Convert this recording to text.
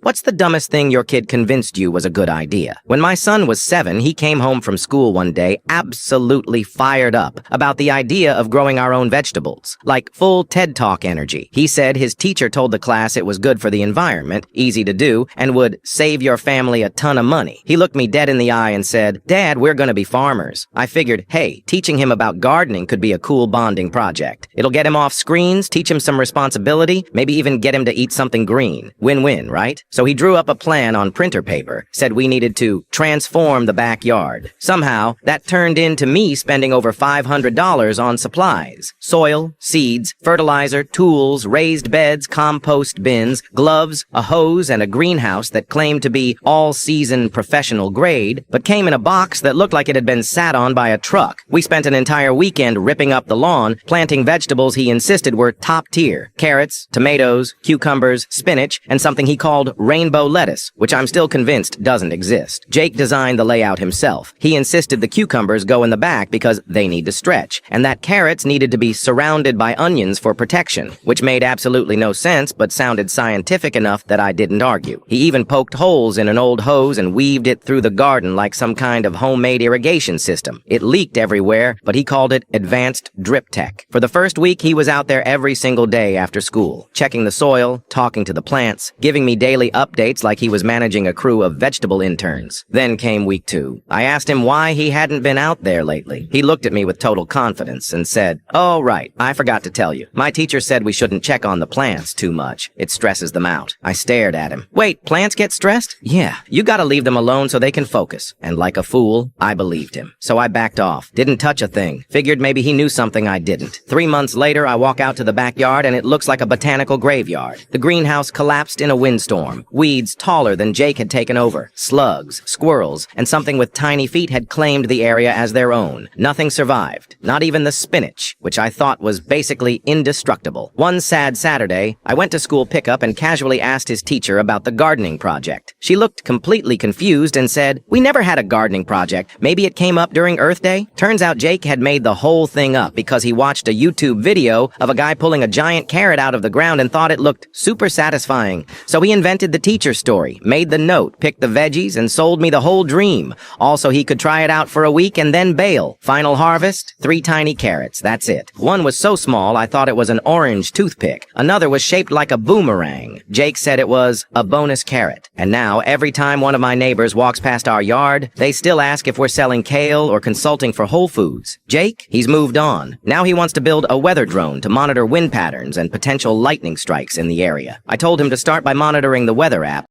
What's the dumbest thing your kid convinced you was a good idea? When my son was 7, he came home from school one day absolutely fired up about the idea of growing our own vegetables. Like full TED Talk energy. He said his teacher told the class it was good for the environment, easy to do, and would save your family a ton of money. He looked me dead in the eye and said, "Dad, we're gonna be farmers." I figured, hey, teaching him about gardening could be a cool bonding project. It'll get him off screens, teach him some responsibility, maybe even get him to eat something green. Win-win, right? So he drew up a plan on printer paper, said we needed to transform the backyard. Somehow, that turned into me spending over $500 on supplies. Soil, seeds, fertilizer, tools, raised beds, compost bins, gloves, a hose, and a greenhouse that claimed to be all-season professional grade, but came in a box that looked like it had been sat on by a truck. We spent an entire weekend ripping up the lawn, planting vegetables he insisted were top tier. Carrots, tomatoes, cucumbers, spinach, and something he called rainbow lettuce, which I'm still convinced doesn't exist. Jake designed the layout himself. He insisted the cucumbers go in the back because they need to stretch, and that carrots needed to be surrounded by onions for protection, which made absolutely no sense but sounded scientific enough that I didn't argue. He even poked holes in an old hose and weaved it through the garden like some kind of homemade irrigation system. It leaked everywhere, but he called it advanced drip tech. For the first week, he was out there every single day after school, checking the soil, talking to the plants, giving me daily updates like he was managing a crew of vegetable interns. Then came week 2. I asked him why he hadn't been out there lately. He looked at me with total confidence and said, "Oh, right, I forgot to tell you. My teacher said we shouldn't check on the plants too much. It stresses them out." I stared at him. "Wait, plants get stressed?" "Yeah, you gotta leave them alone so they can focus." And like a fool, I believed him. So I backed off. Didn't touch a thing. Figured maybe he knew something I didn't. 3 months later, I walk out to the backyard and it looks like a botanical graveyard. The greenhouse collapsed in a windstorm. Weeds taller than Jake had taken over. Slugs, squirrels, and something with tiny feet had claimed the area as their own. Nothing survived. Not even the spinach, which I thought was basically indestructible. One sad Saturday, I went to school pickup and casually asked his teacher about the gardening project. She looked completely confused and said, "We never had a gardening project. Maybe it came up during Earth Day?" Turns out Jake had made the whole thing up because he watched a YouTube video of a guy pulling a giant carrot out of the ground and thought it looked super satisfying. So he invented the teacher story, made the note, picked the veggies, and sold me the whole dream. Also, he could try it out for a week and then bail. Final harvest, 3 tiny carrots, that's it. One was so small I thought it was an orange toothpick. Another was shaped like a boomerang. Jake said it was a bonus carrot. And now, every time one of my neighbors walks past our yard, they still ask if we're selling kale or consulting for Whole Foods. Jake, he's moved on. Now he wants to build a weather drone to monitor wind patterns and potential lightning strikes in the area. I told him to start by monitoring the weather app,